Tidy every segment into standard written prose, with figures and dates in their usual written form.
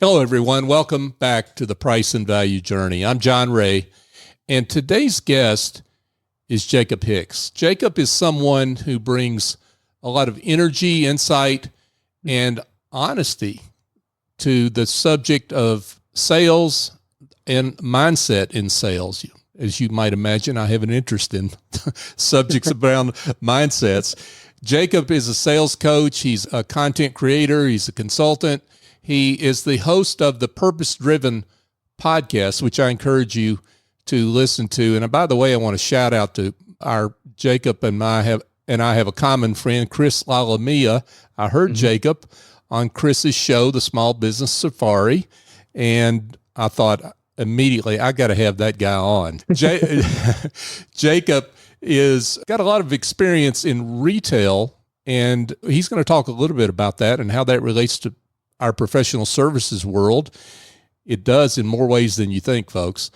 Hello, everyone. Welcome back to the Price and Value Journey. I'm John Ray, and today's guest is Jacob Hicks. Jacob is someone who brings a lot of energy, insight, and honesty to the subject of sales and mindset in sales. As you might imagine, I have an interest in subjects around mindsets. Jacob is a sales coach. He's a content creator. He's a consultant. He is the host of the Purpose Driven podcast, which I encourage you to listen to. And by the way, I want to shout out to our Jacob and I have a common friend, Chris Lalamia. I heard Jacob on Chris's show, The Small Business Safari, and I thought immediately, I got to have that guy on. Jacob is got a lot of experience in retail, and he's going to talk a little bit about that and how that relates to our professional services world. It does in more ways than you think, folks.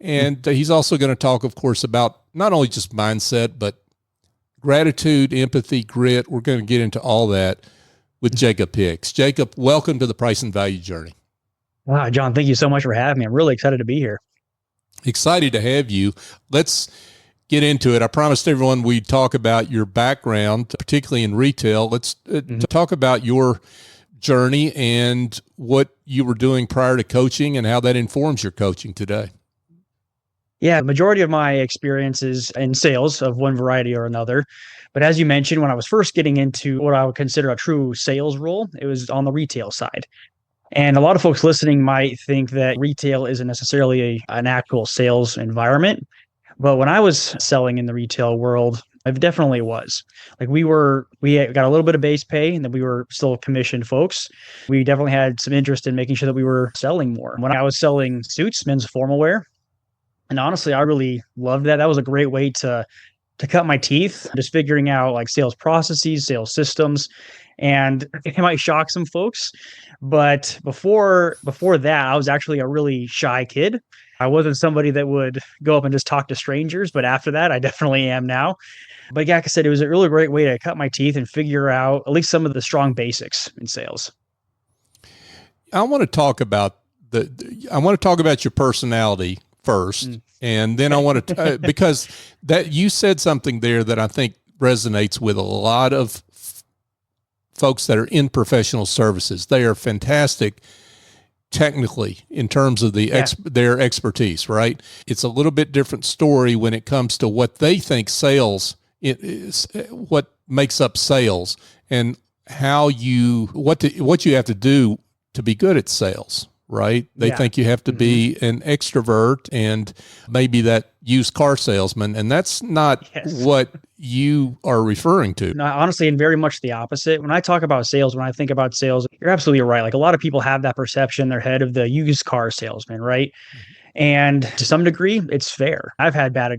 And he's also going to talk, of course, about not only just mindset, but gratitude, empathy, grit. We're going to get into all that with Jacob Hicks. Jacob, welcome to the Price and Value Journey. John, thank you so much for having me. I'm really excited to be here. Excited to have you. Let's get into it. I promised everyone we'd talk about your background, particularly in retail. Let's talk about your journey and what you were doing prior to coaching and how that informs your coaching today. Yeah, the majority of my experience is in sales of one variety or another. But as you mentioned, when I was first getting into what I would consider a true sales role, it was on the retail side. And a lot of folks listening might think that retail isn't necessarily an actual sales environment. But when I was selling in the retail world, it definitely was. Like we got a little bit of base pay, and then we were still commissioned folks. We definitely had some interest in making sure that we were selling more. When I was selling suits, men's formal wear, and honestly, I really loved that. That was a great way to cut my teeth, just figuring out like sales processes, sales systems. And it might shock some folks, but before that, I was actually a really shy kid. I wasn't somebody that would go up and just talk to strangers, but after that, I definitely am now. But like I said, it was a really great way to cut my teeth and figure out at least some of the strong basics in sales. I want to talk about your personality first, and then I want to because that you said something there that I think resonates with a lot of folks that are in professional services. They are fantastic technically in terms of their expertise, right? It's a little bit different story when it comes to what they think sales is, what makes up sales, and how what you have to do to be good at sales, right? They think you have to be an extrovert and maybe that used car salesman, and that's not what you are referring to. No, honestly, and very much the opposite. When I talk about sales, when I think about sales, you're absolutely right. Like a lot of people have that perception in their head of the used car salesman, right? And to some degree, it's fair. I've had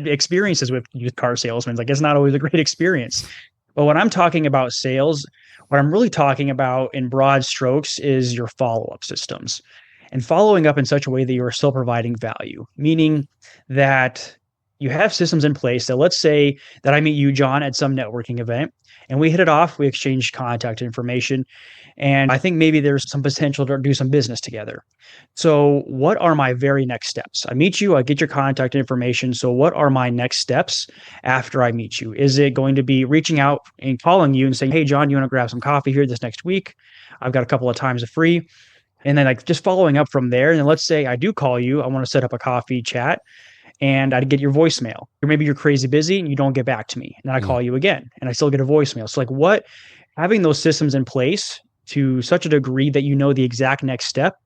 experiences with used car salesmen. Like it's not always a great experience. But when I'm talking about sales, what I'm really talking about in broad strokes is your follow-up systems and following up in such a way that you are still providing value, meaning that you have systems in place. So let's say that I meet you, John, at some networking event and we hit it off, we exchange contact information, and I think maybe there's some potential to do some business together. So what are my very next steps? I meet you, I get your contact information. So what are my next steps after I meet you? Is it going to be reaching out and calling you and saying, hey, John, you want to grab some coffee here this next week? I've got a couple of times free. And then like just following up from there. And then let's say I do call you, I want to set up a coffee chat, and I'd get your voicemail. Or maybe you're crazy busy and you don't get back to me. And then I call you again and I still get a voicemail. So like having those systems in place to such a degree that you know the exact next step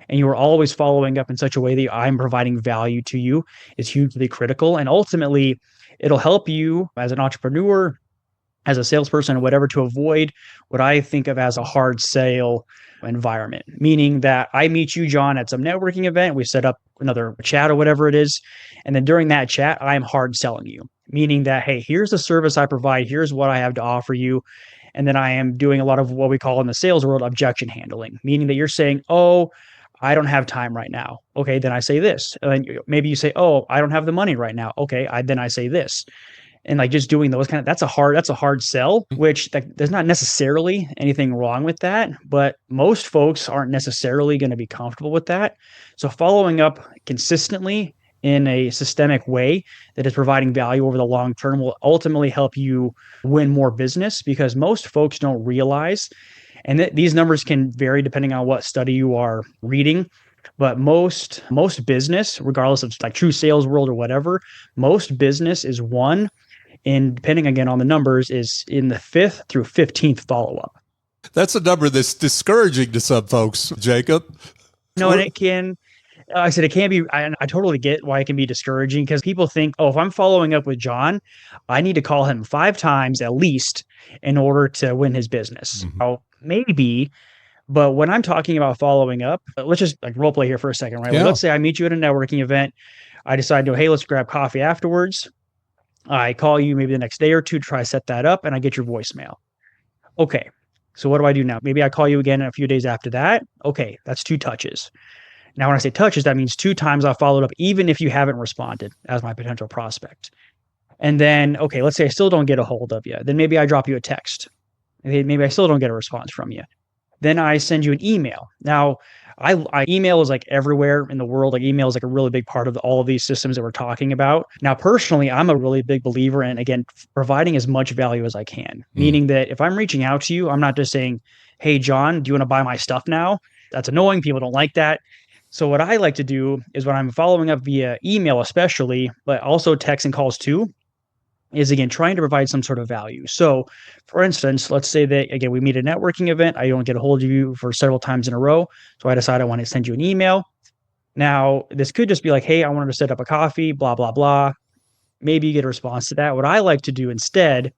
and you are always following up in such a way that I'm providing value to you is hugely critical. And ultimately, it'll help you as an entrepreneur, as a salesperson, or whatever, to avoid what I think of as a hard sale environment, meaning that I meet you, John, at some networking event, we set up another chat or whatever it is. And then during that chat, I am hard selling you, meaning that, hey, here's the service I provide. Here's what I have to offer you. And then I am doing a lot of what we call in the sales world objection handling, meaning that you're saying, oh, I don't have time right now. Okay, then I say this. And then maybe you say, oh, I don't have the money right now. Okay, then I say this. And like just doing those that's a hard sell, which there's not necessarily anything wrong with that, but most folks aren't necessarily going to be comfortable with that. So following up consistently in a systemic way that is providing value over the long term will ultimately help you win more business, because most folks don't realize, and these numbers can vary depending on what study you are reading, but most business, regardless of like true sales world or whatever, most business is won, and depending again on the numbers, is in the 5th through 15th follow-up. That's a number that's discouraging to some folks, Jacob. No, and it can, I said it can be, I totally get why it can be discouraging, because people think, oh, if I'm following up with John, I need to call him 5 times at least in order to win his business. Mm-hmm. Oh, maybe. But when I'm talking about following up, let's just like role play here for a second, right? Yeah. Like, let's say I meet you at a networking event. I decide to, hey, let's grab coffee afterwards. I call you maybe the next day or two to try to set that up, and I get your voicemail. Okay, so what do I do now? Maybe I call you again a few days after that. Okay, that's 2 touches. Now, when I say touches, that means 2 times I followed up, even if you haven't responded as my potential prospect. And then, okay, let's say I still don't get a hold of you. Then maybe I drop you a text. Maybe I still don't get a response from you. Then I send you an email. Now, I email is like everywhere in the world. Like email is like a really big part of all of these systems that we're talking about. Now, personally, I'm a really big believer in, again, providing as much value as I can. Meaning that if I'm reaching out to you, I'm not just saying, hey, John, do you want to buy my stuff now? That's annoying. People don't like that. So what I like to do is when I'm following up via email, especially, but also text and calls too, is again trying to provide some sort of value. So for instance, let's say that again we meet a networking event, I don't get a hold of you for several times in a row, so I decide I want to send you an email. Now this could just be like, hey, I wanted to set up a coffee, blah blah blah. Maybe you get a response to that. What I like to do instead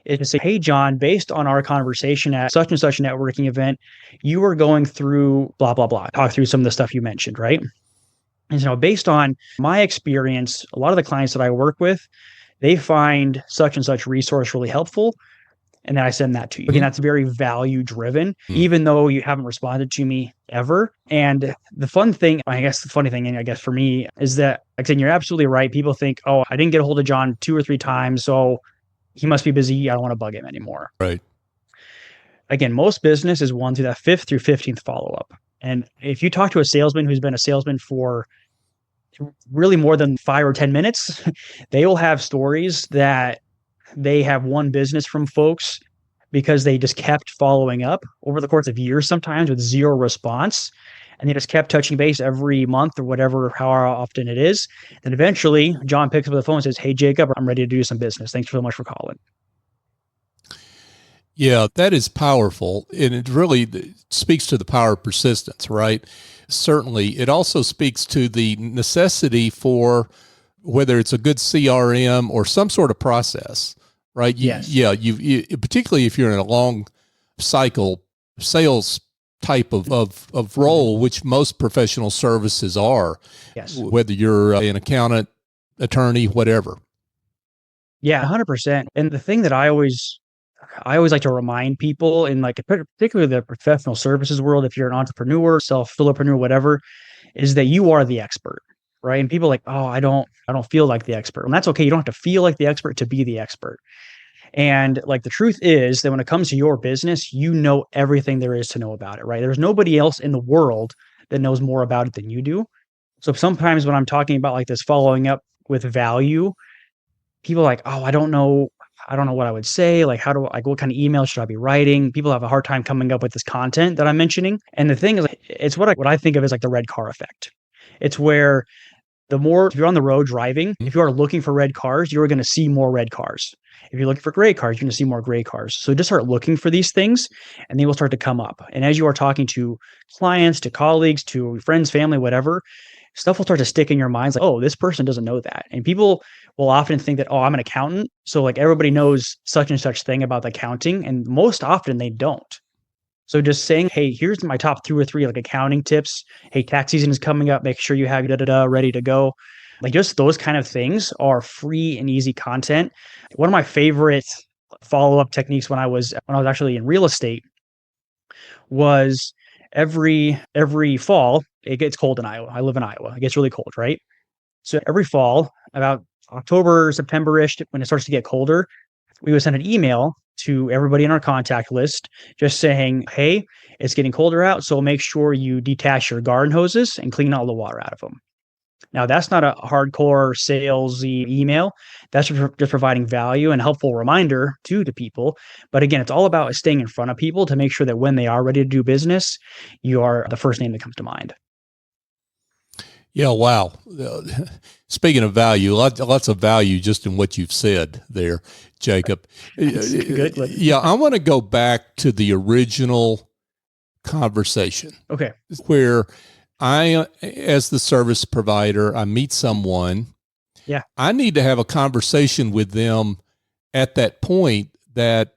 is to say, hey, John, based on our conversation at such and such networking event, you were going through blah blah blah, talk through some of the stuff you mentioned, right? And so based on my experience, a lot of the clients that I work with, they find such and such resource really helpful, and then I send that to you. Again, that's very value driven, even though you haven't responded to me ever. And the funny thing, I guess for me is that, like I said, you're absolutely right. People think, oh, I didn't get a hold of John 2 or 3 times, so he must be busy. I don't want to bug him anymore. Right. Again, most business is won through that 5th through 15th follow-up. And if you talk to a salesman who's been a salesman for really more than 5 or 10 minutes, they will have stories that they have won business from folks because they just kept following up over the course of years, sometimes with 0 response. And they just kept touching base every month or whatever, however often it is. And eventually John picks up the phone and says, hey, Jacob, I'm ready to do some business. Thanks so much for calling. Yeah, that is powerful. And it really speaks to the power of persistence, right? Certainly. It also speaks to the necessity for whether it's a good CRM or some sort of process, right? Yes. Yeah. You particularly if you're in a long cycle sales type of role, which most professional services are. Yes. Whether you're an accountant, attorney, whatever. Yeah, 100%. And the thing that I always like to remind people in like particularly the professional services world, if you're an entrepreneur, self-solopreneur, whatever, is that you are the expert, right? And people are like, oh, I don't feel like the expert. And that's okay. You don't have to feel like the expert to be the expert. And like the truth is that when it comes to your business, you know everything there is to know about it, right? There's nobody else in the world that knows more about it than you do. So sometimes when I'm talking about like this following up with value, people are like, oh, I don't know what I would say. Like, what kind of email should I be writing? People have a hard time coming up with this content that I'm mentioning. And the thing is, it's what I think of as like the red car effect. It's where if you're on the road driving, if you are looking for red cars, you're going to see more red cars. If you're looking for gray cars, you're going to see more gray cars. So just start looking for these things and they will start to come up. And as you are talking to clients, to colleagues, to friends, family, whatever, stuff will start to stick in your minds like, oh, this person doesn't know that. And people will often think that, oh, I'm an accountant, so like everybody knows such and such thing about accounting. And most often they don't. So just saying, hey, here's my top 2 or 3 like accounting tips. Hey, tax season is coming up. Make sure you have ready to go. Like just those kind of things are free and easy content. One of my favorite follow-up techniques when I was actually in real estate was every fall, it gets cold in Iowa. I live in Iowa. It gets really cold, right? So every fall, about October, September-ish, when it starts to get colder, we would send an email to everybody in our contact list just saying, hey, it's getting colder out, so make sure you detach your garden hoses and clean all the water out of them. Now, that's not a hardcore salesy email. That's just providing value and a helpful reminder to people. But again, it's all about staying in front of people to make sure that when they are ready to do business, you are the first name that comes to mind. Yeah, wow. Speaking of value, lots of value just in what you've said there, Jacob. Good. Yeah, I want to go back to the original conversation. Okay. Where I, as the service provider, I meet someone. Yeah. I need to have a conversation with them at that point that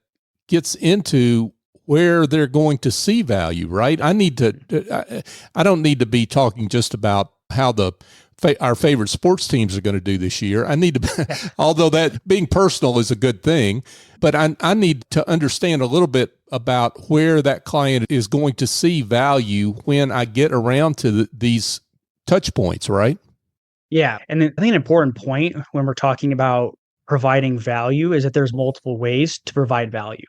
gets into where they're going to see value, right? I don't need to be talking just about how our favorite sports teams are going to do this year. I need to, although that being personal is a good thing, but I need to understand a little bit about where that client is going to see value when I get around to these touch points, right? Yeah. And I think an important point when we're talking about providing value is that there's multiple ways to provide value.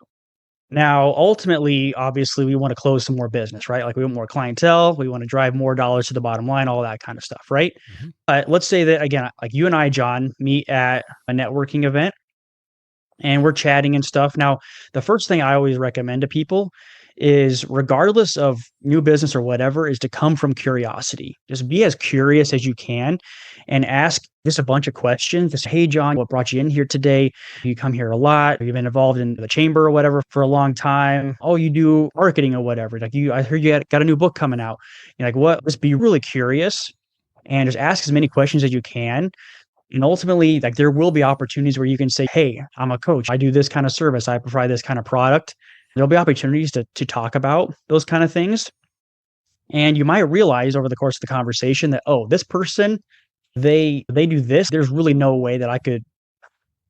Now, ultimately, obviously, we want to close some more business, right? Like we want more clientele, we want to drive more dollars to the bottom line, all that kind of stuff, right? Mm-hmm. But let's say that, again, like you and I, John, meet at a networking event and we're chatting and stuff. Now, the first thing I always recommend to people is, regardless of new business or whatever, is to come from curiosity. Just be as curious as you can and ask just a bunch of questions. Just, hey, John, what brought you in here today? You come here a lot. You've been involved in the chamber or whatever for a long time. Oh, you do marketing or whatever. Like I heard you got a new book coming out. You're like, what? Just be really curious and just ask as many questions as you can. And ultimately, like, there will be opportunities where you can say, hey, I'm a coach. I do this kind of service. I provide this kind of product. There'll be opportunities to talk about those kind of things. And you might realize over the course of the conversation that, oh, this person, they do this. There's really no way that I could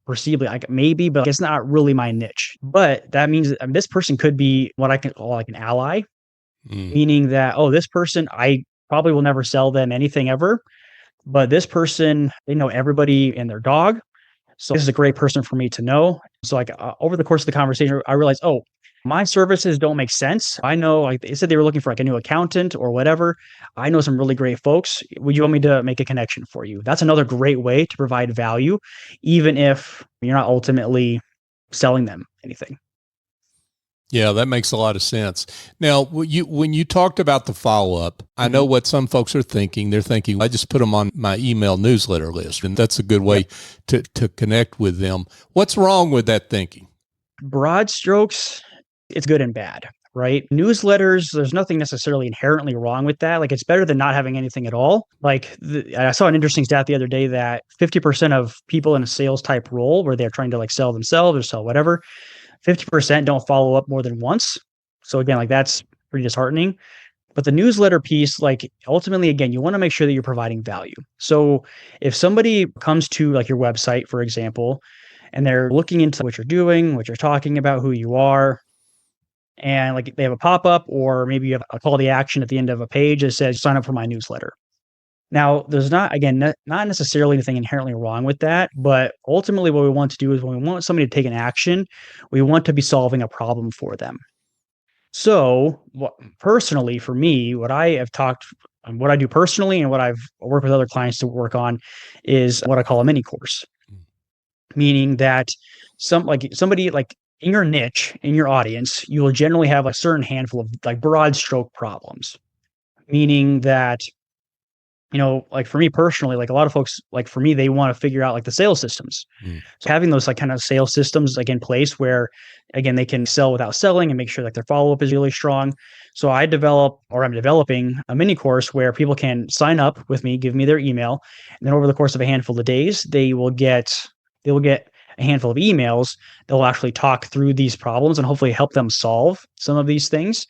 perceivably, like maybe, but it's not really my niche. But that means that this person could be what I can call like an ally, meaning that, oh, this person, I probably will never sell them anything ever. But this person, they know everybody and their dog. So this is a great person for me to know. So like over the course of the conversation, I realized, oh, my services don't make sense. I know, like they said, they were looking for like a new accountant or whatever. I know some really great folks. Would you want me to make a connection for you? That's another great way to provide value, even if you're not ultimately selling them anything. Yeah, that makes a lot of sense. Now, when you talked about the follow-up, I know what some folks are thinking. They're thinking, I just put them on my email newsletter list, and that's a good way to connect with them. What's wrong with that thinking? Broad strokes, it's good and bad, right? Newsletters, there's nothing necessarily inherently wrong with that. Like, it's better than not having anything at all. Like, I saw an interesting stat the other day that 50% of people in a sales type role where they're trying to like sell themselves or sell whatever, 50% don't follow up more than once. So again, like that's pretty disheartening. But the newsletter piece, like ultimately, again, you want to make sure that you're providing value. So if somebody comes to like your website, for example, and they're looking into what you're doing, what you're talking about, who you are, and like they have a pop-up or maybe you have a call to action at the end of a page that says sign up for my newsletter. Now, there's not necessarily anything inherently wrong with that, but ultimately what we want to do is when we want somebody to take an action, we want to be solving a problem for them. So personally, for me, what I do personally and what I've worked with other clients to work on is what I call a mini course, meaning that somebody like in your niche, in your audience, you will generally have a certain handful of like broad stroke problems, meaning that, you know, like for me personally, like a lot of folks, like for me, they want to figure out like the sales systems. So having those like kind of sales systems like in place where, again, they can sell without selling and make sure like their follow-up is really strong. So I'm developing a mini course where people can sign up with me, give me their email. And then over the course of a handful of days, they will get a handful of emails. They'll actually talk through these problems and hopefully help them solve some of these things.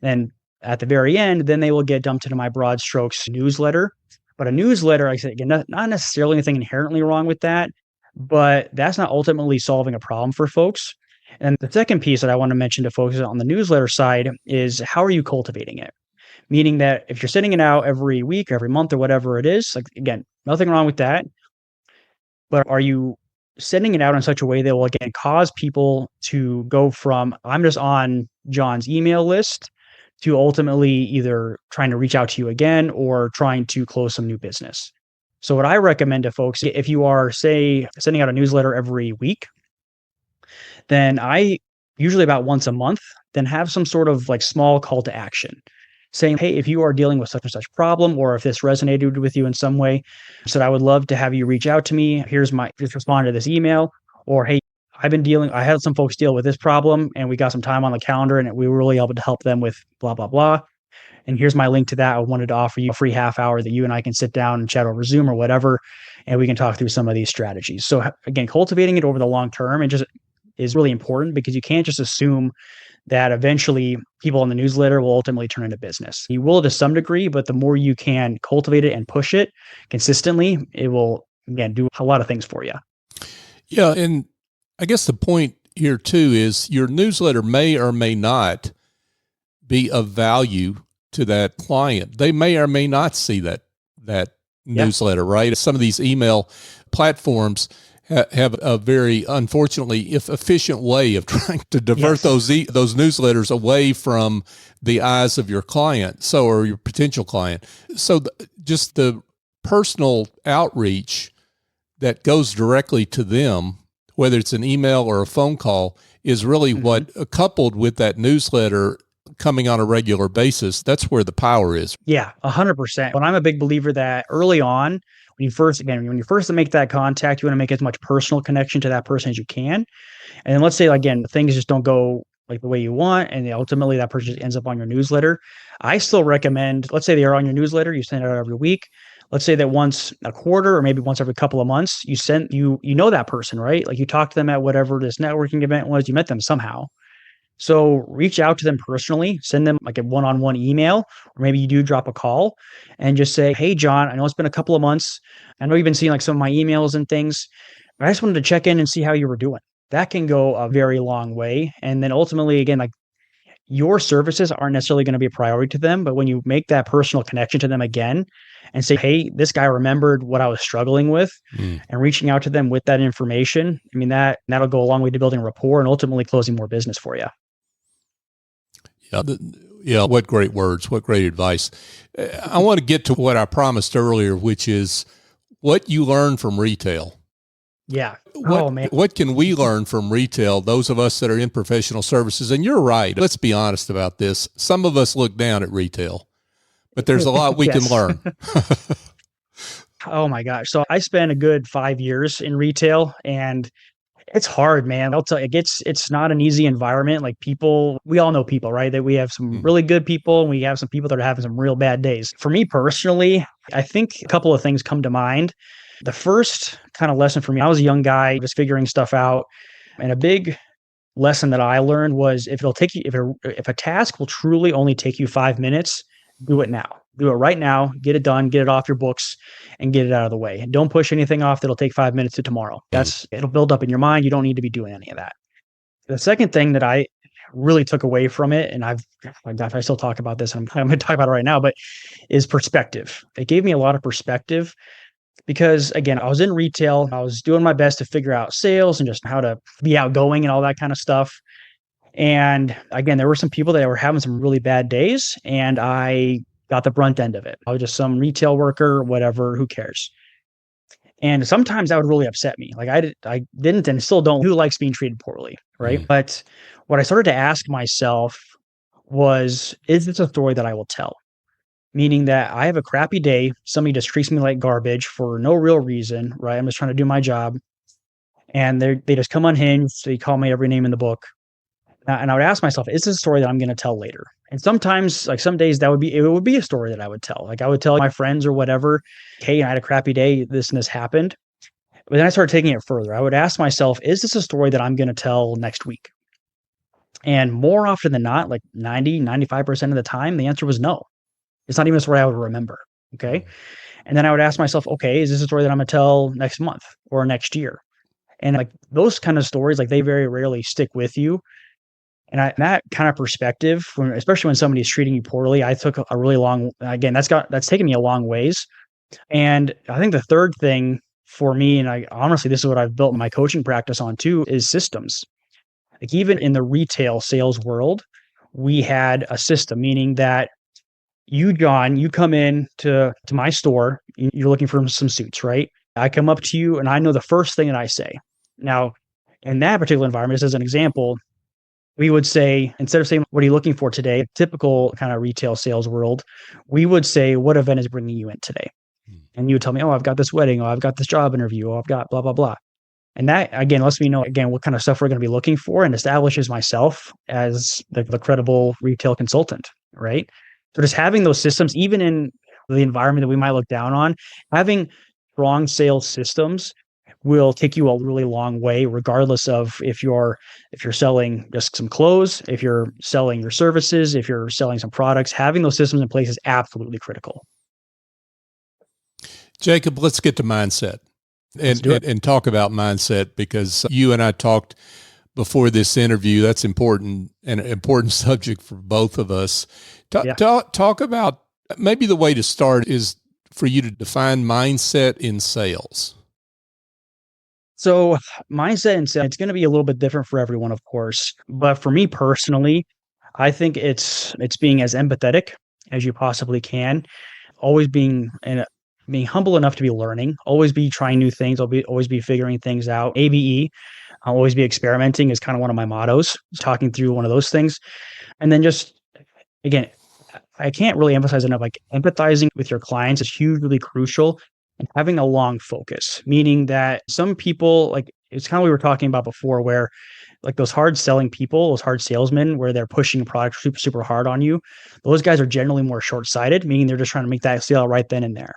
And at the very end, then they will get dumped into my Broad Strokes newsletter. But a newsletter, I say again, not necessarily anything inherently wrong with that, but that's not ultimately solving a problem for folks. And the second piece that I want to mention to folks on the newsletter side is how are you cultivating it? Meaning that if you're sending it out every week, every month, or whatever it is, like again, nothing wrong with that. but are you sending it out in such a way that will, again, cause people to go from, I'm just on John's email list, to ultimately either trying to reach out to you again or trying to close some new business? So what I recommend to folks, if you are, say, sending out a newsletter every week, then I usually about once a month, then have some sort of like small call to action saying, hey, if you are dealing with such and such problem, or if this resonated with you in some way, said, I would love to have you reach out to me. Just respond to this email. Or, hey, I had some folks deal with this problem and we got some time on the calendar and we were really able to help them with blah, blah, blah. And here's my link to that. I wanted to offer you a free half hour that you and I can sit down and chat over Zoom or whatever, and we can talk through some of these strategies. So again, cultivating it over the long term and just is really important, because you can't just assume that eventually people in the newsletter will ultimately turn into business. You will to some degree, but the more you can cultivate it and push it consistently, it will, again, do a lot of things for you. Yeah. And I guess the point here too is your newsletter may or may not be of value to that client. They may or may not see that newsletter, right? Some of these email platforms have a very, unfortunately, if efficient way of trying to divert those newsletters away from the eyes of your client, or your potential client. So just the personal outreach that goes directly to them, whether it's an email or a phone call, is really what, coupled with that newsletter coming on a regular basis, that's where the power is. Yeah, 100%. And I'm a big believer that early on, when you first make that contact, you want to make as much personal connection to that person as you can. And then let's say, again, things just don't go like the way you want, and ultimately that person ends up on your newsletter. I still recommend, let's say they are on your newsletter, you send it out every week. Let's say that once a quarter or maybe once every couple of months, you know that person, right? Like you talked to them at whatever this networking event was, you met them somehow. So reach out to them personally, send them like a one-on-one email, or maybe you do drop a call and just say, hey, John, I know it's been a couple of months. I know you've been seeing like some of my emails and things. I just wanted to check in and see how you were doing. That can go a very long way. And then ultimately, again, like your services aren't necessarily going to be a priority to them, but when you make that personal connection to them again and say, hey, this guy remembered what I was struggling with, and reaching out to them with that information, I mean, that'll go a long way to building rapport and ultimately closing more business for you. Yeah. What great words. What great advice. I want to get to what I promised earlier, which is what you learn from retail. Yeah. What can we learn from retail, those of us that are in professional services? And you're right. Let's be honest about this. Some of us look down at retail, but there's a lot we can learn. Oh my gosh. So I spent a good 5 years in retail, and it's hard, man. I'll tell you, it's not an easy environment. Like we all know people, right? That we have some really good people and we have some people that are having some real bad days. For me personally, I think a couple of things come to mind. The first kind of lesson for me, I was a young guy just figuring stuff out. And a big lesson that I learned was if a task will truly only take you 5 minutes, do it now. Do it right now, get it done, get it off your books, and get it out of the way. And don't push anything off that'll take 5 minutes to tomorrow. It'll build up in your mind. You don't need to be doing any of that. The second thing that I really took away from it, and I still talk about this, and I'm going to talk about it right now, but is perspective. It gave me a lot of perspective because, again, I was in retail. I was doing my best to figure out sales and just how to be outgoing and all that kind of stuff. And again, there were some people that were having some really bad days, and I got the brunt end of it. I was just some retail worker, whatever, who cares? And sometimes that would really upset me. Like I didn't and still don't. Who likes being treated poorly, right? But what I started to ask myself was, is this a story that I will tell? Meaning that I have a crappy day. Somebody just treats me like garbage for no real reason, right? I'm just trying to do my job. And they just come unhinged. They call me every name in the book. And I would ask myself, is this a story that I'm going to tell later? And sometimes, like some days, it would be a story that I would tell. Like I would tell my friends or whatever, hey, I had a crappy day, this and this happened. But then I started taking it further. I would ask myself, is this a story that I'm going to tell next week? And more often than not, like 95% of the time, the answer was no. It's not even a story I would remember. Okay. And then I would ask myself, okay, is this a story that I'm going to tell next month or next year? And like those kind of stories, like they very rarely stick with you. And that kind of perspective, especially when somebody is treating you poorly, I took a really long, again, that's taken me a long ways. And I think the third thing for me, and I honestly, this is what I've built my coaching practice on too, is systems. Like even in the retail sales world, we had a system, meaning that you, John, you come in to my store, you're looking for some suits, right? I come up to you and I know the first thing that I say. Now, in that particular environment, just as an example, we would say, instead of saying, what are you looking for today? Typical kind of retail sales world, we would say, what event is bringing you in today? And you would tell me, oh, I've got this wedding. Oh, I've got this job interview. Oh, I've got blah, blah, blah. And that, again, lets me know, again, what kind of stuff we're going to be looking for and establishes myself as the credible retail consultant, right? So just having those systems, even in the environment that we might look down on, having strong sales systems will take you a really long way, regardless of if you're selling just some clothes, if you're selling your services, if you're selling some products. Having those systems in place is absolutely critical. Jacob, let's get to mindset and talk about mindset, because you and I talked before this interview. That's important, and an important subject for both of us. Talk about, maybe the way to start is for you to define mindset in sales. So mindset in sales, it's going to be a little bit different for everyone, of course. But for me personally, I think it's being as empathetic as you possibly can, always being humble enough to be learning, always be trying new things, always be figuring things out. ABE, I'll always be experimenting is kind of one of my mottos, talking through one of those things. And then just, again, I can't really emphasize enough, like empathizing with your clients is hugely crucial, and having a long focus, meaning that some people, like it's kind of what we were talking about before, where like those hard selling people, those hard salesmen, where they're pushing a product super, super hard on you, those guys are generally more short-sighted, meaning they're just trying to make that sale right then and there.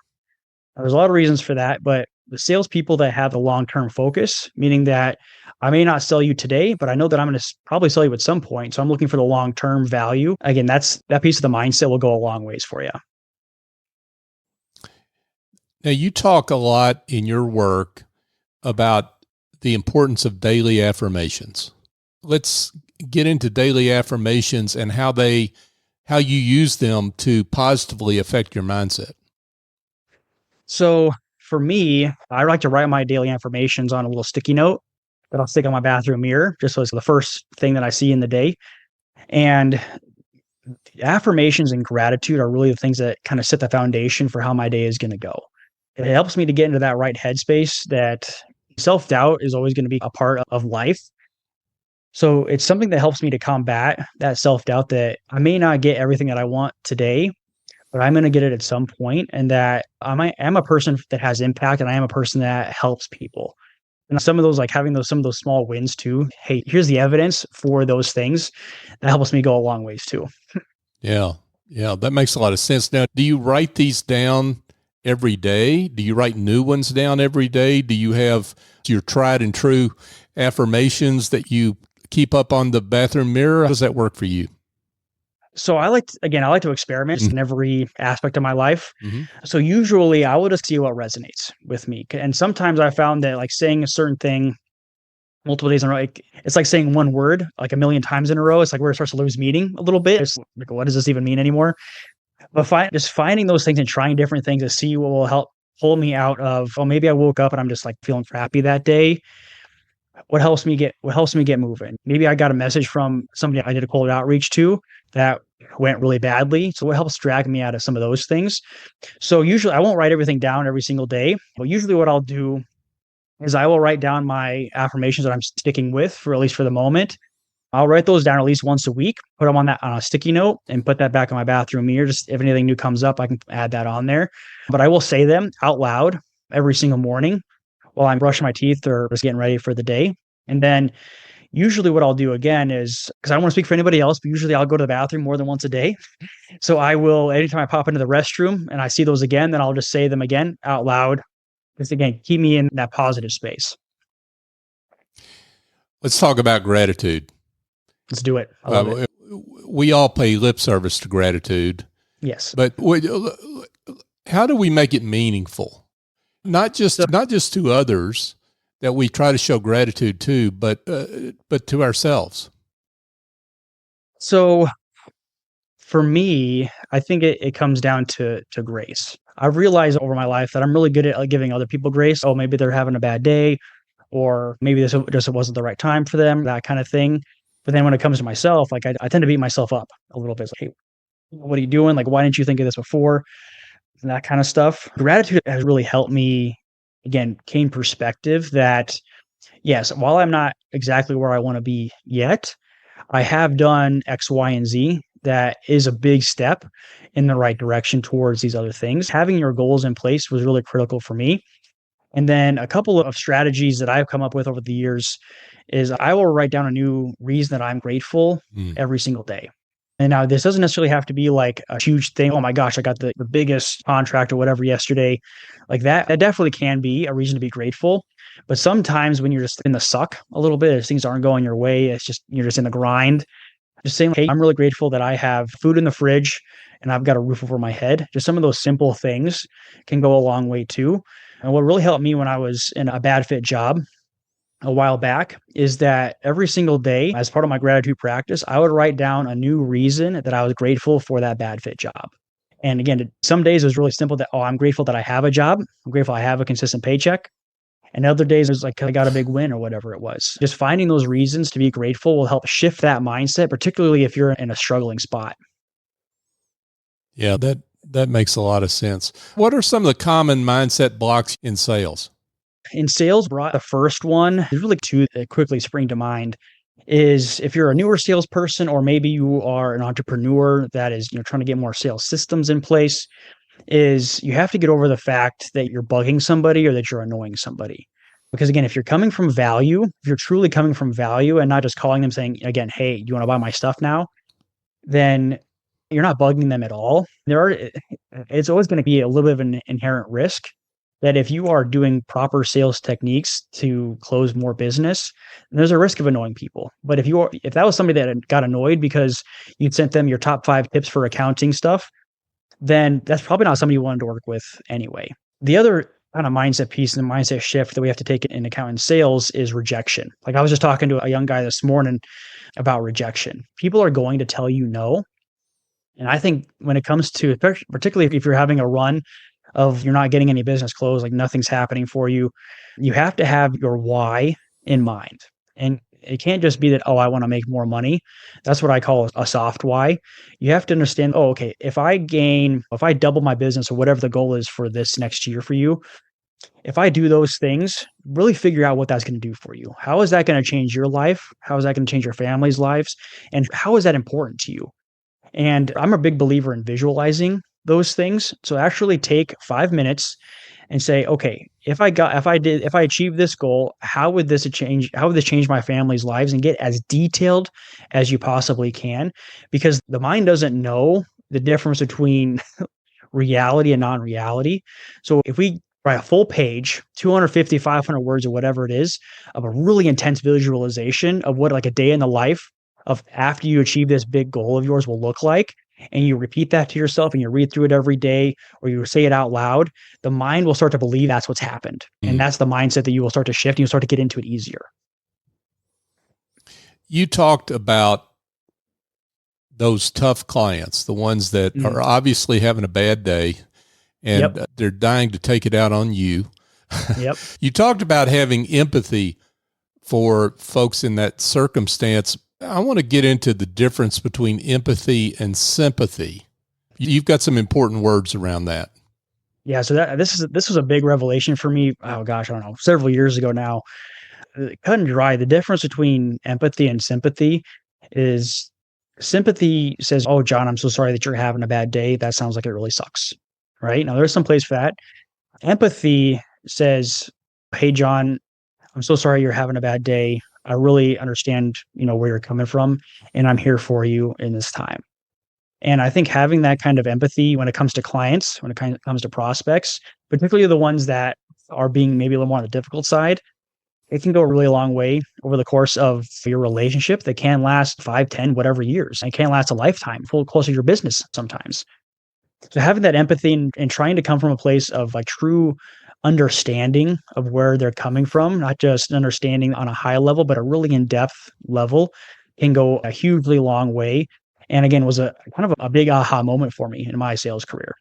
Now, there's a lot of reasons for that, but the salespeople that have the long-term focus, meaning that I may not sell you today, but I know that I'm going to probably sell you at some point. So I'm looking for the long-term value. Again, that piece of the mindset will go a long ways for you. Now, you talk a lot in your work about the importance of daily affirmations. Let's get into daily affirmations and how you use them to positively affect your mindset. So for me, I like to write my daily affirmations on a little sticky note that I'll stick on my bathroom mirror, just so it's the first thing that I see in the day. And affirmations and gratitude are really the things that kind of set the foundation for how my day is going to go. It helps me to get into that right headspace. That self-doubt is always going to be a part of life. So it's something that helps me to combat that self-doubt, that I may not get everything that I want today, but I'm going to get it at some point, and that I am a person that has impact, and I am a person that helps people. And some of those, like having some of those small wins too. Hey, here's the evidence for those things. That helps me go a long ways too. Yeah, that makes a lot of sense. Now, do you write these down every day? Do you write new ones down every day? Do you have your tried and true affirmations that you keep up on the bathroom mirror? How does that work for you? So I like to experiment in every aspect of my life. Mm-hmm. So usually I will just see what resonates with me. And sometimes I found that like saying a certain thing multiple days in a row, it's like saying one word like a million times in a row. It's like where it starts to lose meaning a little bit. It's like, what does this even mean anymore? But just finding those things and trying different things to see what will help pull me out of, oh, maybe I woke up and I'm just like feeling crappy that day. What helps me get moving? Maybe I got a message from somebody I did a cold outreach to that went really badly. So what helps drag me out of some of those things? So usually I won't write everything down every single day, but usually what I'll do is I will write down my affirmations that I'm sticking with, for at least for the moment. I'll write those down at least once a week, put them on a sticky note, and put that back on my bathroom mirror. Just if anything new comes up, I can add that on there. But I will say them out loud every single morning while I'm brushing my teeth or just getting ready for the day. And then usually what I'll do again is, because I don't want to speak for anybody else, but usually I'll go to the bathroom more than once a day. So I will, anytime I pop into the restroom and I see those again, then I'll just say them again out loud. Just again, keep me in that positive space. Let's talk about gratitude. Let's do it. I love it. We all pay lip service to gratitude. Yes. But how do we make it meaningful? Not just to others that we try to show gratitude to, but to ourselves. So For me, I think it comes down to grace. I've realized over my life that I'm really good at giving other people grace. Oh, maybe they're having a bad day, or maybe this just wasn't the right time for them, that kind of thing. But then when it comes to myself, like I tend to beat myself up a little bit. It's like, hey, what are you doing? Like, why didn't you think of this before? And that kind of stuff. Gratitude has really helped me, again, gain perspective that, yes, while I'm not exactly where I want to be yet, I have done X, Y, and Z. That is a big step in the right direction towards these other things. Having your goals in place was really critical for me. And then a couple of strategies that I've come up with over the years is I will write down a new reason that I'm grateful Mm. every single day. And now this doesn't necessarily have to be like a huge thing. Oh my gosh, I got the biggest contract or whatever yesterday. Like that definitely can be a reason to be grateful. But sometimes when you're just in the suck a little bit, if things aren't going your way, it's just, you're just in the grind. Just saying, hey, I'm really grateful that I have food in the fridge and I've got a roof over my head. Just some of those simple things can go a long way too. And what really helped me when I was in a bad fit job a while back is that every single day, as part of my gratitude practice, I would write down a new reason that I was grateful for that bad fit job. And again, some days it was really simple that, oh, I'm grateful that I have a job. I'm grateful I have a consistent paycheck. And other days it was like I got a big win or whatever it was. Just finding those reasons to be grateful will help shift that mindset, particularly if you're in a struggling spot. Yeah, that makes a lot of sense. What are some of the common mindset blocks in sales? In sales, the first one, there's really two that quickly spring to mind. Is if you're a newer salesperson, or maybe you are an entrepreneur that is, trying to get more sales systems in place, is you have to get over the fact that you're bugging somebody or that you're annoying somebody. Because again, if you're coming from value, if you're truly coming from value and not just calling them saying, again, hey, you want to buy my stuff now? Then you're not bugging them at all. It's always going to be a little bit of an inherent risk that if you are doing proper sales techniques to close more business, there's a risk of annoying people. But if that was somebody that got annoyed because you'd sent them your top 5 tips for accounting stuff, then that's probably not somebody you wanted to work with anyway. The other kind of mindset piece and the mindset shift that we have to take into account in sales is rejection. Like I was just talking to a young guy this morning about rejection. People are going to tell you no. And I think when it comes to, particularly if you're having a run of you're not getting any business closed, like nothing's happening for you, you have to have your why in mind. And it can't just be that, oh, I want to make more money. That's what I call a soft why. You have to understand, oh, okay, if I double my business or whatever the goal is for this next year for you, if I do those things, really figure out what that's going to do for you. How is that going to change your life? How is that going to change your family's lives? And how is that important to you? And I'm a big believer in visualizing those things. So actually take 5 minutes and say, okay, if I achieved this goal, how would this change my family's lives, and get as detailed as you possibly can, because the mind doesn't know the difference between reality and non-reality. So if we write a full page, 250, 500 words or whatever it is, of a really intense visualization of what like a day in the life of after you achieve this big goal of yours will look like, and you repeat that to yourself and you read through it every day, or you say it out loud, the mind will start to believe that's what's happened. And that's the mindset that you will start to shift, and you'll start to get into it easier. You talked about those tough clients, the ones that are obviously having a bad day and they're dying to take it out on you. Yep. You talked about having empathy for folks in that circumstance. I want to get into the difference between empathy and sympathy. You've got some important words around that. Yeah. So this was a big revelation for me. Oh gosh, I don't know, several years ago now. Cut and dry. The difference between empathy and sympathy is sympathy says, oh, John, I'm so sorry that you're having a bad day. That sounds like it really sucks. Right? Now there's some place for that. Empathy says, hey, John, I'm so sorry you're having a bad day. I really understand, where you're coming from, and I'm here for you in this time. And I think having that kind of empathy when it comes to clients, when it comes to prospects, particularly the ones that are being maybe a little more on the difficult side, it can go a really long way over the course of your relationship that can last 5, 10, whatever years. And it can last a lifetime, full close to your business sometimes. So having that empathy and trying to come from a place of like true understanding of where they're coming from, not just an understanding on a high level, but a really in-depth level, can go a hugely long way And again, was a kind of a big aha moment for me in my sales career.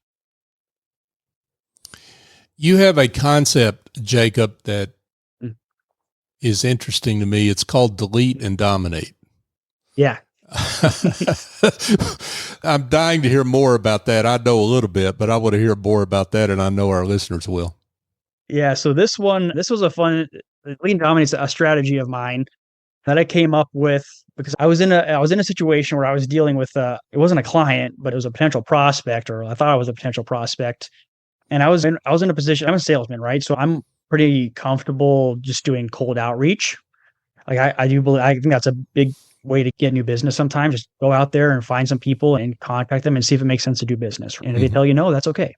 You have a concept, Jacob, that is interesting to me. It's called delete and dominate. Yeah. I'm dying to hear more about that. I know a little bit, but I want to hear more about that, and I know our listeners will. Yeah. So this was a fun lean dominates a strategy of mine that I came up with because I was in a situation where I was dealing with it wasn't a client, but it was a potential prospect, or I thought I was a potential prospect. And I was in a position, I'm a salesman, right? So I'm pretty comfortable just doing cold outreach. Like I do believe, I think that's a big way to get new business sometimes. Just go out there and find some people and contact them and see if it makes sense to do business. And if they tell you no, that's okay.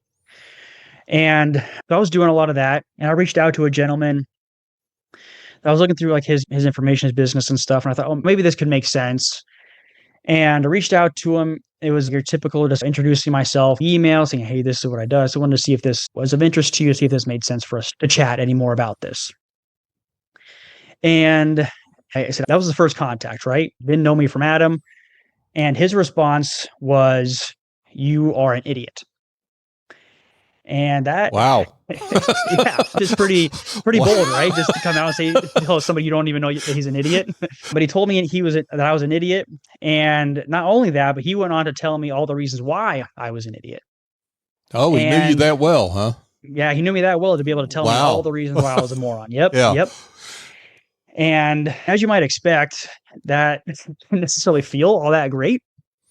And so I was doing a lot of that. And I reached out to a gentleman. I was looking through like his information, his business and stuff. And I thought, oh, maybe this could make sense. And I reached out to him. It was your typical just introducing myself, email saying, hey, this is what I do. So I wanted to see if this was of interest to you, see if this made sense for us to chat any more about this. And I said, that was the first contact, right? Didn't know me from Adam. And his response was, you are an idiot. And that, wow. yeah, just pretty bold, right? Just to come out and say, tell somebody you don't even know that he's an idiot. But he told me that I was an idiot. And not only that, but he went on to tell me all the reasons why I was an idiot. Oh, he knew you that well, huh? Yeah, he knew me that well to be able to tell me all the reasons why I was a moron. Yep. Yeah. Yep. And as you might expect, that doesn't necessarily feel all that great.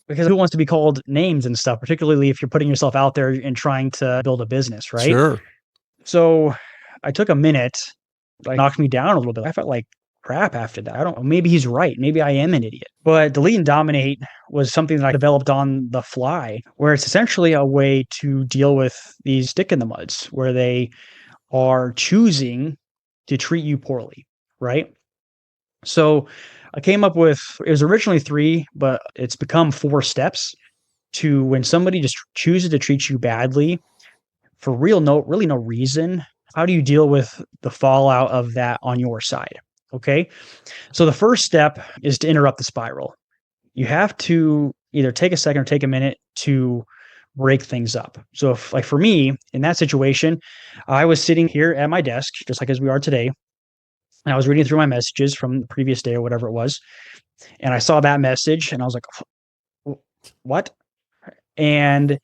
Because who wants to be called names and stuff, particularly if you're putting yourself out there and trying to build a business, right? Sure. So I took a minute, like knocked me down a little bit. I felt like crap after that. I don't know. Maybe he's right. Maybe I am an idiot. But delete and dominate was something that I developed on the fly, where it's essentially a way to deal with these stick in the muds, where they are choosing to treat you poorly, right? So I came up with, it was originally 3, but it's become 4 steps to when somebody just chooses to treat you badly for really no reason. How do you deal with the fallout of that on your side? Okay. So the first step is to interrupt the spiral. You have to either take a second or take a minute to break things up. So if, like for me, in that situation, I was sitting here at my desk, just like as we are today. And I was reading through my messages from the previous day or whatever it was. And I saw that message and I was like, what? And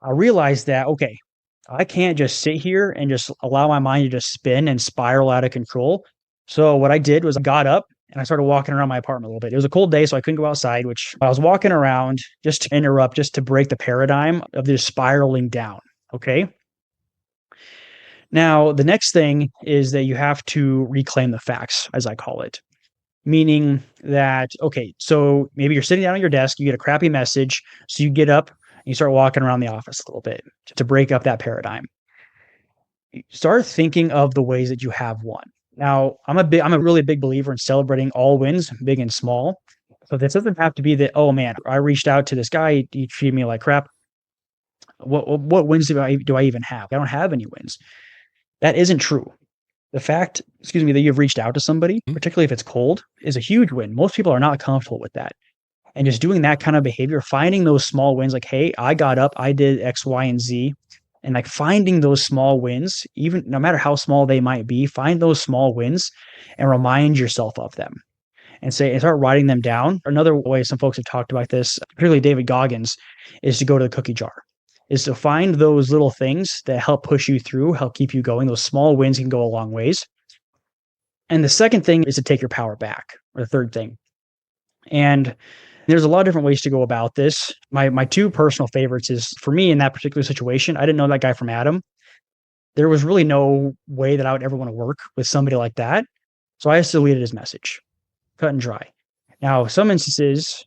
I realized that, okay, I can't just sit here and just allow my mind to just spin and spiral out of control. So what I did was I got up and I started walking around my apartment a little bit. It was a cold day, so I couldn't go outside, which I was walking around just to interrupt, just to break the paradigm of this spiraling down. Okay. Now, the next thing is that you have to reclaim the facts, as I call it, meaning that, okay, so maybe you're sitting down at your desk, you get a crappy message, so you get up and you start walking around the office a little bit to break up that paradigm. Start thinking of the ways that you have won. Now, I'm a really big believer in celebrating all wins, big and small. So this doesn't have to be that, oh man, I reached out to this guy, he treated me like crap. What wins do I even have? I don't have any wins. That isn't true. The fact, that you've reached out to somebody, particularly if it's cold, is a huge win. Most people are not comfortable with that. And just doing that kind of behavior, finding those small wins, like, hey, I got up, I did X, Y, and Z, and like finding those small wins, even no matter how small they might be, find those small wins and remind yourself of them and start writing them down. Another way some folks have talked about this, particularly David Goggins, is to go to the cookie jar. Is to find those little things that help push you through, help keep you going. Those small wins can go a long ways. And the second thing is to take your power back, or the third thing. And there's a lot of different ways to go about this. My 2 personal favorites is, for me in that particular situation, I didn't know that guy from Adam. There was really no way that I would ever want to work with somebody like that. So I just deleted his message, cut and dry. Now, some instances,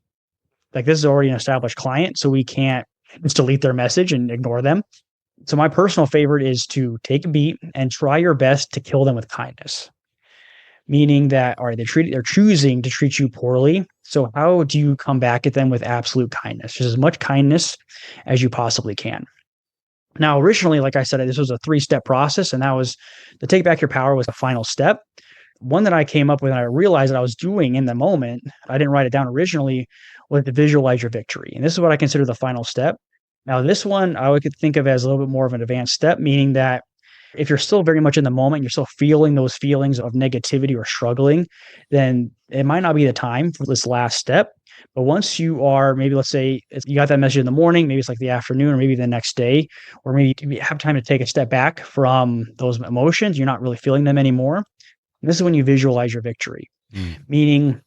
like this is already an established client, so we can't just delete their message and ignore them. So my personal favorite is to take a beat and try your best to kill them with kindness. Meaning that, all right, they're choosing to treat you poorly. So how do you come back at them with absolute kindness? Just as much kindness as you possibly can. Now, originally, like I said, this was a 3-step process, and that was the take back your power was the final step, one that I came up with and I realized that I was doing in the moment, I didn't write it down originally, was to visualize your victory. And this is what I consider the final step. Now, this one I would think of as a little bit more of an advanced step, meaning that if you're still very much in the moment, you're still feeling those feelings of negativity or struggling, then it might not be the time for this last step. But once you are, maybe let's say you got that message in the morning, maybe it's like the afternoon or maybe the next day, or maybe you have time to take a step back from those emotions, you're not really feeling them anymore. And this is when you visualize your victory, meaning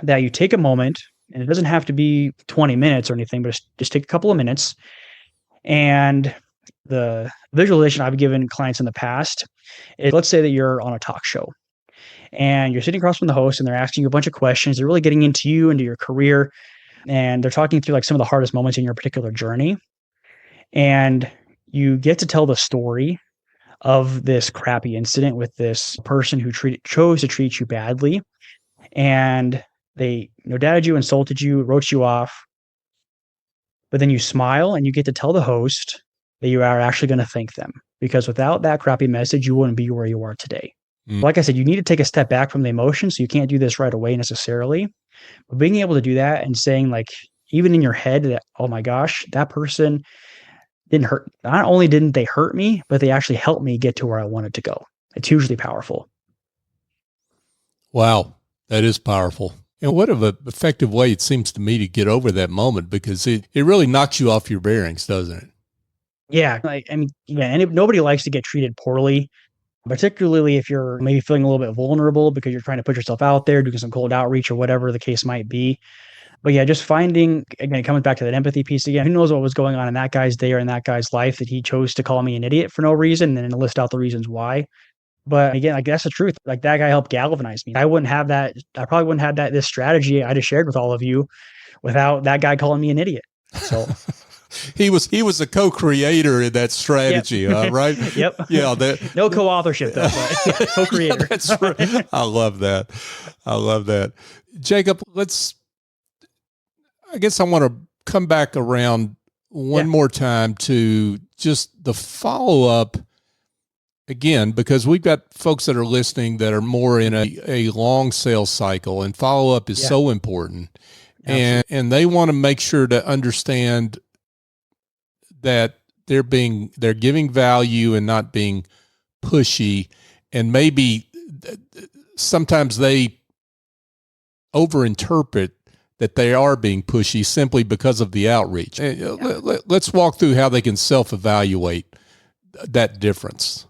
that you take a moment, and it doesn't have to be 20 minutes or anything, but just take a couple of minutes. And the visualization I've given clients in the past is, let's say that you're on a talk show and you're sitting across from the host and they're asking you a bunch of questions. They're really getting into you, into your career, and they're talking through like some of the hardest moments in your particular journey. And you get to tell the story of this crappy incident with this person who chose to treat you badly. And they doubted you, insulted you, wrote you off. But then you smile and you get to tell the host that you are actually going to thank them, because without that crappy message, you wouldn't be where you are today. Like I said, you need to take a step back from the emotion. So you can't do this right away necessarily. But being able to do that and saying, like, even in your head that, oh my gosh, that person didn't hurt. Not only didn't they hurt me, but they actually helped me get to where I wanted to go. It's hugely powerful. Wow, that is powerful. And what an effective way it seems to me to get over that moment, because it really knocks you off your bearings, doesn't it? Yeah. Nobody likes to get treated poorly, particularly if you're maybe feeling a little bit vulnerable because you're trying to put yourself out there, doing some cold outreach or whatever the case might be. But yeah, just finding, again, it comes back to that empathy piece again. Who knows what was going on in that guy's day or in that guy's life that he chose to call me an idiot for no reason and then list out the reasons why. But again, like, that's the truth. Like, that guy helped galvanize me. I probably wouldn't have this strategy I just shared with all of you without that guy calling me an idiot. So he was a co-creator in that strategy, right? Yep. Yeah. No co-authorship though, but yeah, co-creator. Yeah, that's right. I love that. Jacob, I guess I want to come back around one more time to just the follow-up again, because we've got folks that are listening that are more in a long sales cycle, and follow-up is so important. And they want to make sure to understand that they're giving value and not being pushy. And maybe sometimes they overinterpret that they are being pushy simply because of the outreach. Let's walk through how they can self-evaluate that difference.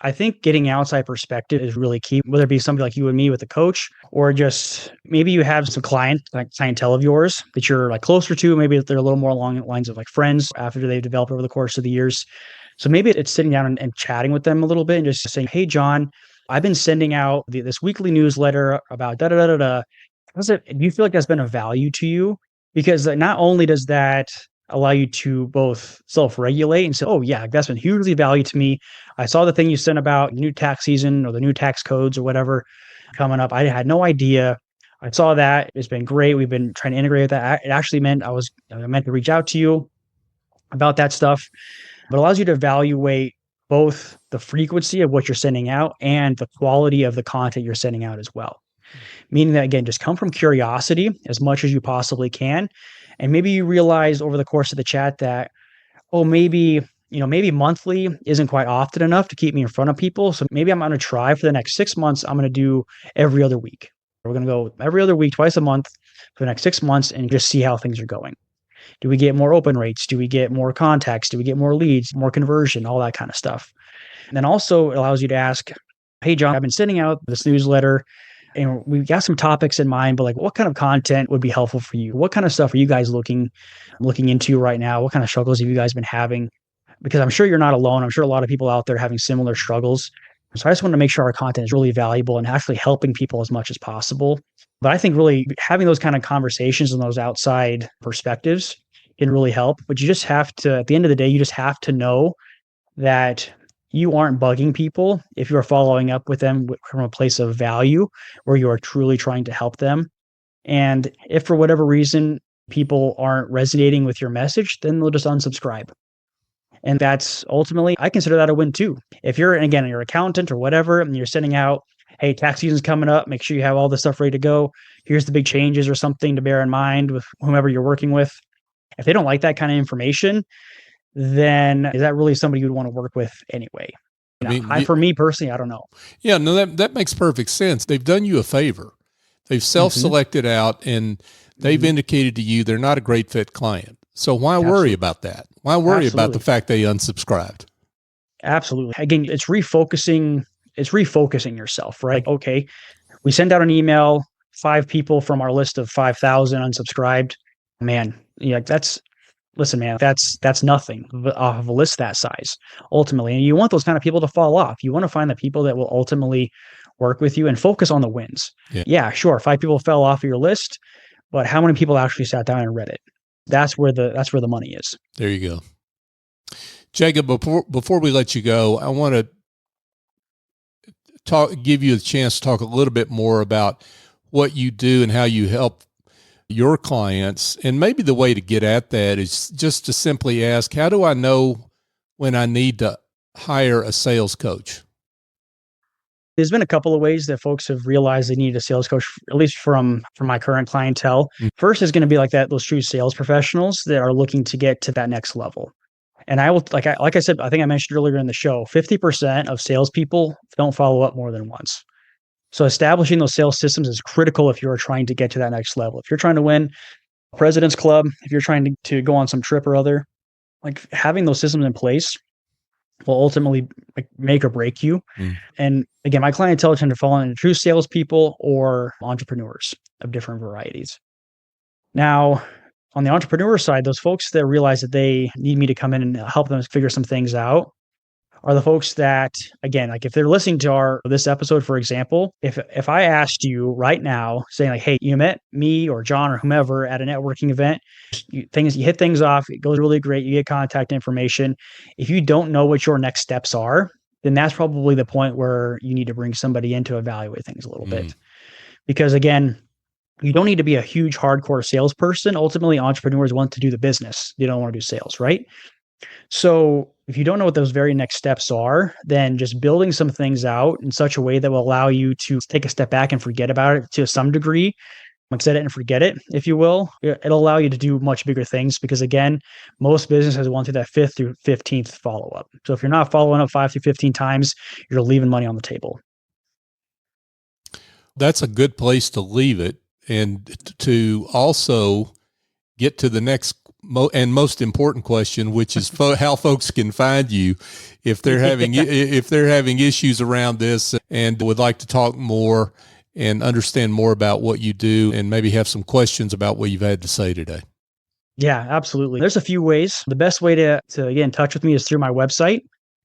I think getting outside perspective is really key, whether it be somebody like you and me with a coach, or just maybe you have some clientele of yours that you're like closer to. Maybe they're a little more along the lines of like friends after they've developed over the course of the years. So maybe it's sitting down and chatting with them a little bit and just saying, hey, John, I've been sending out this weekly newsletter about da-da-da-da-da. Do you feel like that's been of value to you? Because not only does that allow you to both self-regulate and say, oh yeah, that's been hugely valuable to me. I saw the thing you sent about new tax season or the new tax codes or whatever coming up. I had no idea. I saw that. It's been great. We've been trying to integrate that. It actually meant I meant to reach out to you about that stuff, but it allows you to evaluate both the frequency of what you're sending out and the quality of the content you're sending out as well. Meaning that, again, just come from curiosity as much as you possibly can. And maybe you realize over the course of the chat that, maybe monthly isn't quite often enough to keep me in front of people. So maybe I'm going to try for the next 6 months. I'm going to do every other week. We're going to go every other week, twice a month for the next 6 months and just see how things are going. Do we get more open rates? Do we get more contacts? Do we get more leads, more conversion, all that kind of stuff? And then also it allows you to ask, hey, John, I've been sending out this newsletter and we've got some topics in mind, but like, what kind of content would be helpful for you? What kind of stuff are you guys looking into right now? What kind of struggles have you guys been having? Because I'm sure you're not alone. I'm sure a lot of people out there are having similar struggles. So I just want to make sure our content is really valuable and actually helping people as much as possible. But I think really having those kind of conversations and those outside perspectives can really help. But you just have to, at the end of the day, you just have to know that you aren't bugging people if you're following up with them from a place of value where you are truly trying to help them. And if for whatever reason people aren't resonating with your message, then they'll just unsubscribe. And that's ultimately, I consider that a win too. If you're, and again, you're an accountant or whatever, and you're sending out hey, tax season's coming up. Make sure you have all this stuff ready to go. Here's the big changes or something to bear in mind with whomever you're working with. If they don't like that kind of information, then is that really somebody you'd want to work with anyway? For me personally, I don't know. Yeah, no, that makes perfect sense. They've done you a favor. They've self-selected out, and they've indicated to you they're not a great fit client. So why worry about that? Why worry about the fact they unsubscribed? Absolutely. Again, it's refocusing yourself, right? Okay, we send out an email, 5 people from our list of 5,000 unsubscribed. Man, that's nothing off of a list that size, ultimately. And you want those kind of people to fall off. You want to find the people that will ultimately work with you and focus on the wins. Yeah, sure. 5 people fell off of your list, but how many people actually sat down and read it? That's where the money is. There you go. Jacob, before we let you go, I want to give you a chance to talk a little bit more about what you do and how you help your clients. And maybe the way to get at that is just to simply ask, how do I know when I need to hire a sales coach? There's been a couple of ways that folks have realized they need a sales coach, at least from my current clientele. First is going to be like those true sales professionals that are looking to get to that next level. And I will, like I said, I think I mentioned earlier in the show, 50% of salespeople don't follow up more than once. So establishing those sales systems is critical if you're trying to get to that next level. If you're trying to win a President's Club, if you're trying to go on some trip or other, like having those systems in place will ultimately make or break you. And again, my clientele tend to fall into true salespeople or entrepreneurs of different varieties. Now, on the entrepreneur side, those folks that realize that they need me to come in and help them figure some things out are the folks that, again, like if they're listening to this episode, for example, if I asked you right now, saying like, hey, you met me or John or whomever at a networking event, you hit things off, it goes really great, you get contact information. If you don't know what your next steps are, then that's probably the point where you need to bring somebody in to evaluate things a little bit. Because again, you don't need to be a huge hardcore salesperson. Ultimately, entrepreneurs want to do the business. They don't want to do sales, right? So if you don't know what those very next steps are, then just building some things out in such a way that will allow you to take a step back and forget about it to some degree, like set it and forget it, if you will, it'll allow you to do much bigger things because again, most businesses want to do that 5th through 15th follow-up. So if you're not following up 5 through 15 times, you're leaving money on the table. That's a good place to leave it. And to also get to the next and most important question, which is how folks can find you if they're having issues around this and would like to talk more and understand more about what you do and maybe have some questions about what you've had to say today. Yeah, absolutely. There's a few ways. The best way to get in touch with me is through my website.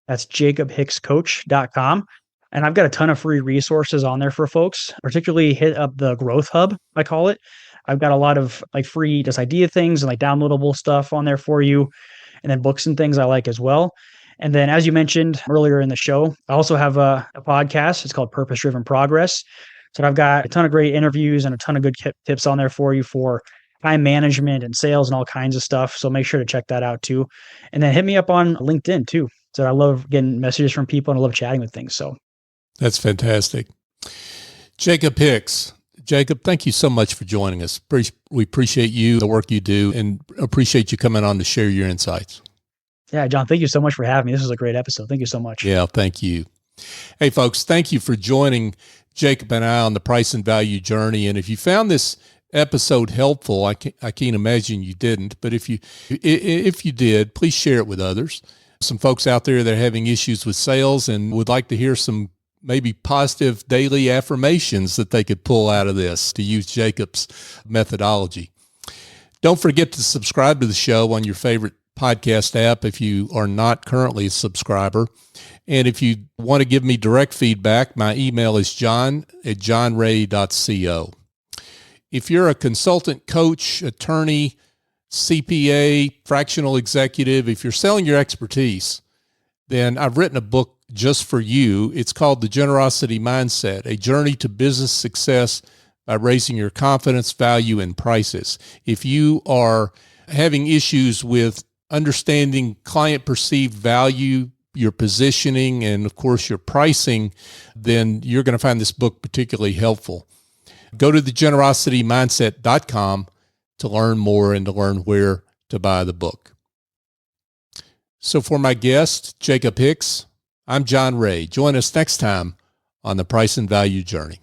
That's jacobhickscoach.com. And I've got a ton of free resources on there for folks, particularly hit up the Growth Hub, I call it. I've got a lot of free just idea things and downloadable stuff on there for you. And then books and things I like as well. And then as you mentioned earlier in the show, I also have a podcast. It's called Purpose Driven Progress. So I've got a ton of great interviews and a ton of good tips on there for you for time management and sales and all kinds of stuff. So make sure to check that out too. And then hit me up on LinkedIn too. So I love getting messages from people and I love chatting with things. So that's fantastic. Jacob Hicks. Jacob, thank you so much for joining us. We appreciate you, the work you do, and appreciate you coming on to share your insights. Yeah, John, thank you so much for having me. This was a great episode. Thank you so much. Yeah, thank you. Hey, folks, thank you for joining Jacob and I on the price and value journey. And if you found this episode helpful, I can't imagine you didn't, but if you did, please share it with others. Some folks out there that are having issues with sales and would like to hear some maybe positive daily affirmations that they could pull out of this to use Jacob's methodology. Don't forget to subscribe to the show on your favorite podcast app if you are not currently a subscriber. And if you want to give me direct feedback, my email is john@johnray.co. If you're a consultant, coach, attorney, CPA, fractional executive, if you're selling your expertise, then I've written a book just for you. It's called The Generosity Mindset, A Journey to Business Success by Raising Your Confidence, Value, and Prices. If you are having issues with understanding client perceived value, your positioning, and of course your pricing, then you're going to find this book particularly helpful. Go to thegenerositymindset.com to learn more and to learn where to buy the book. So for my guest, Jacob Hicks, I'm John Ray. Join us next time on the Price and Value Journey.